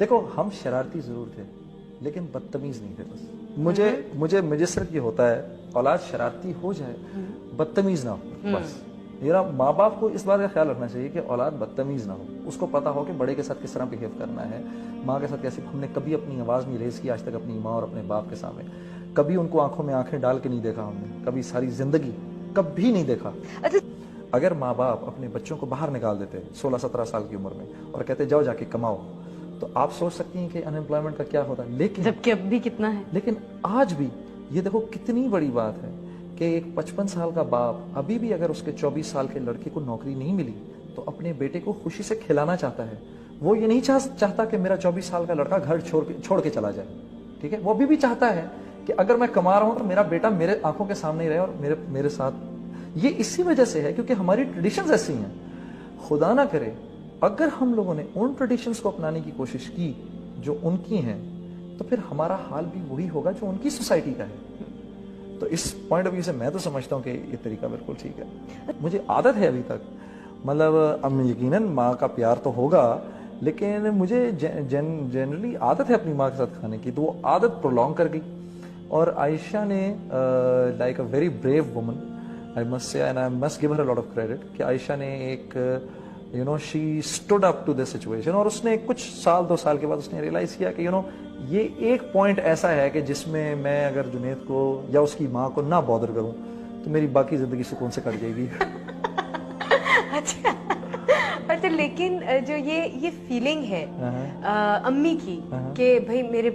دیکھو ہم شرارتی ضرور تھے لیکن بدتمیز نہیں تھے. بس مجھے صرف یہ ہوتا ہے اولاد شرارتی ہو جائے بدتمیز نہ ہو. بس میرا ماں باپ کو اس بات کا خیال رکھنا چاہیے کہ اولاد بدتمیز نہ ہو, اس کو پتا ہو کہ بڑے کے ساتھ کس طرح بہیو کرنا ہے, ماں کے ساتھ کیسے. ہم نے کبھی اپنی آواز نہیں ریز کی آج تک اپنی ماں اور اپنے باپ کے سامنے, کبھی ان کو آنکھوں میں آنکھیں ڈال کے نہیں دیکھا ہم نے, کبھی ساری زندگی کبھی نہیں دیکھا. اگر ماں باپ اپنے بچوں کو باہر نکال دیتے 16-17 سال کی عمر میں اور کہتے جاؤ جا کے کماؤ, تو آپ سوچ سکتی ہیں کہ ان امپلائمنٹ کا کیا ہوتا ہے. لیکن جبکہ اب بھی کتنا ہے, لیکن آج بھی یہ دیکھو کتنی بڑی بات ہے کہ ایک 55 سال کا باپ ابھی بھی اگر اس کے 24 سال کے لڑکے کو نوکری نہیں ملی تو اپنے بیٹے کو خوشی سے کھلانا چاہتا ہے. وہ یہ نہیں چاہتا کہ میرا 24 سال کا لڑکا گھر چھوڑ کے چلا جائے. ٹھیک ہے, وہ ابھی بھی چاہتا ہے کہ اگر میں کما رہا ہوں تو میرا بیٹا میرے آنکھوں کے سامنے ہی رہے اور میرے ساتھ. یہ اسی وجہ سے ہے کیونکہ ہماری ٹریڈیشنز ایسی ہیں. خدا نہ کرے اگر ہم لوگوں نے ان ٹریڈیشنز کو اپنانے کی کوشش کی جو ان کی ہیں تو پھر ہمارا حال بھی وہی ہوگا جو ان کی سوسائٹی کا ہے. تو اس پوائنٹ آف ویو سے میں تو سمجھتا ہوں کہ یہ طریقہ بالکل ٹھیک ہے. مجھے عادت ہے ابھی تک, مطلب اب یقیناً ماں کا پیار تو ہوگا لیکن مجھے جنرلی عادت ہے اپنی ماں کے ساتھ کھانے کی, تو وہ عادت پرولونگ کر گئی. اور عائشہ نے like a very brave woman I must say, and I must give her a lot of credit, کہ عائشہ نے ایک she stood up to this situation, اور اس نے کچھ سال 2 سال کے بعد اس نے ریئلائز کیا کہ یہ ایک پوائنٹ ایسا ہے کہ جس میں میں اگر جنید کو یا اس کی ماں کو نہ بادر کروں تو میری باقی زندگی سکون سے کٹ جائے گی. اچھا لیکن جو یہ فیلنگ ہے امی کی کہ بھائی میرے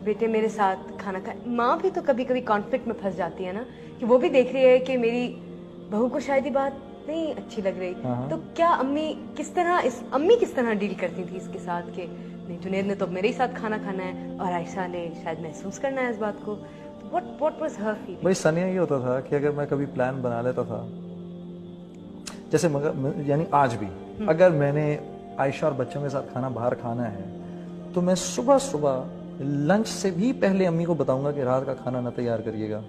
بیٹے میرے ساتھ کھانا کھائے, ماں بھی تو کبھی کبھی کانفلکٹ میں پھنس جاتی ہے نا, کہ وہ بھی دیکھ رہی ہے کہ میری بہو کو شاید یہ بات نہیں اچھی لگ رہی. تو کیا امی کس طرح ڈیل کرتی تھی اس کے ساتھ کہ نہیں جنید نے تو میرے ہی ساتھ کھانا کھانا ہے اور عائشہ نے شاید محسوس کرنا ہے اس بات کو. What was her feeling? بھائی سنیا یہ ہوتا تھا کہ اگر میں کبھی پلان بنا لیتا تھا, جیسے یعنی آج بھی اگر میں نے عائشہ اور بچوں کے ساتھ کھانا باہر کھانا ہے تو میں صبح لنچ سے بھی پہلے امی کو بتاؤں گا کہ رات کا کھانا نہ تیار کریے گا,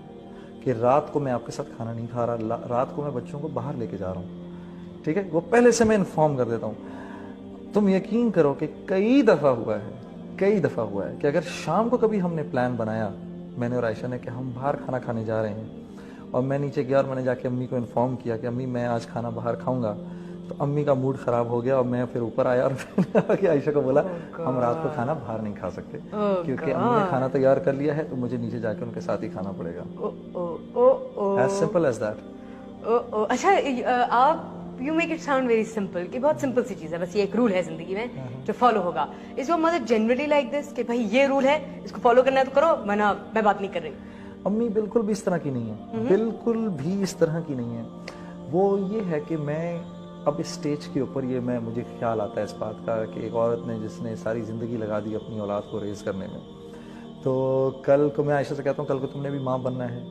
کہ رات کو میں آپ کے ساتھ کھانا نہیں کھا رہا, رات کو میں بچوں کو باہر لے کے جا رہا ہوں. ٹھیک ہے, وہ پہلے سے میں انفارم کر دیتا ہوں. تم یقین کرو کہ کئی دفعہ ہوا ہے کہ اگر شام کو کبھی ہم نے پلان بنایا میں نے اور عائشہ نے کہ ہم باہر کھانا کھانے جا رہے ہیں, اور میں نیچے گیا اور میں نے جا کے امی کو انفارم کیا کہ امی میں آج کھانا باہر کھاؤں گا, تو امی کا موڈ خراب ہو گیا اور میں پھر اوپر آیا اور عائشہ کو بولا ہم رات کو کھانا باہر نہیں کھا سکتے کیونکہ امی نے کھانا تیار کر لیا ہے تو مجھے نیچے جا کے ان کے ساتھ ہی کھانا پڑے گا. As simple as that. اچھا آپ you make it sound very simple کہ بہت سمپل سی چیز ہے, بس یہ ایک رول ہے زندگی میں جو فالو ہوگا. Is your mother generally like this کہ بھائی یہ رول ہے اس کو فالو کرنا ہے تو کرو ورنہ میں بات نہیں کر رہی؟ امی بالکل بھی اس طرح کی نہیں ہے, بالکل بھی اس طرح کی نہیں ہے. وہ یہ ہے کہ میں اب اس سٹیج کے اوپر مجھے خیال آتا ہے اس بات کا کہ ایک عورت نے جس نے ساری زندگی لگا دی اپنی اولاد کو ریز کرنے میں, تو کل کو میں عائشہ سے کہتا ہوں کل کو تم نے بھی ماں بننا ہے,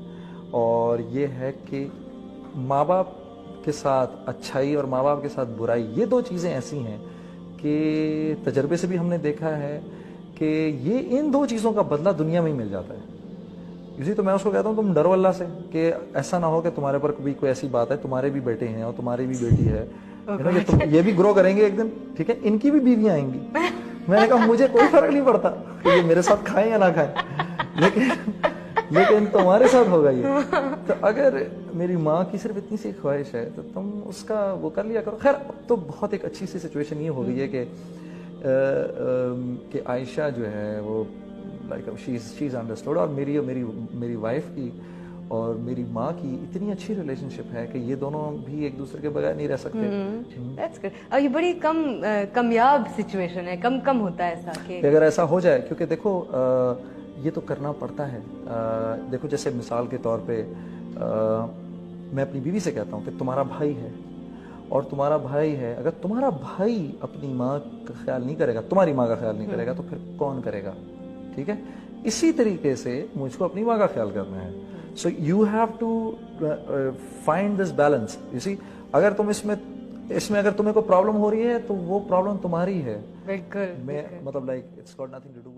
اور یہ ہے کہ ماں باپ کے ساتھ اچھائی اور ماں باپ کے ساتھ برائی یہ 2 چیزیں ایسی ہیں کہ تجربے سے بھی ہم نے دیکھا ہے کہ یہ ان 2 چیزوں کا بدلہ دنیا میں ہی مل جاتا ہے. اسی تو میں اس کو کہتا ہوں تم ڈرو اللہ سے کہ ایسا نہ ہو کہ تمہارے پر بھی کوئی ایسی بات ہے, تمہارے بھی بیٹے ہیں اور تمہاری بھی بیٹی ہے, یہ بھی گرو کریں گے ایک دن, ٹھیک ہے, ان کی بھی بیویاں آئیں گی. میں نے کہا مجھے کوئی فرق نہیں پڑتا کہ یہ میرے ساتھ کھائیں یا نہ کھائیں, لیکن تمہارے ساتھ ہوگا یہ. تو اگر میری ماں کی صرف اتنی سی خواہش ہے تو تم اس کا وہ کر لیا کرو. خیر اب تو بہت ایک اچھی سی سچویشن یہ ہو گئی ہے کہ عائشہ جو ہے وہ لائک شی از انڈرسٹوڈ, اور میری وائف کی اور میری ماں کی اتنی اچھی ریلیشن شپ ہے کہ یہ دونوں بھی ایک دوسرے کے بغیر نہیں رہ سکتے. That's good. اور یہ بڑی کمیاب سچویشن ہے, کم ہوتا ہے ایسا کہ اگر ایسا ہو جائے, کیونکہ دیکھو یہ تو کرنا پڑتا ہے. دیکھو جیسے مثال کے طور پہ میں اپنی بیوی سے کہتا ہوں کہ تمہارا بھائی ہے اور تمہارا بھائی ہے, اگر تمہارا بھائی اپنی ماں کا خیال نہیں کرے گا, تمہاری ماں کا خیال نہیں کرے گا تو پھر کون کرے گا؟ ٹھیک ہے, اسی طریقے سے مجھ کو اپنی ماں کا خیال کرنا ہے. So you have to find this balance. You see اگر تم اس میں اگر تمہیں کوئی پرابلم ہو رہی ہے تو وہ پرابلم تمہاری ہے. بالکل میں مطلب like it's got nothing to do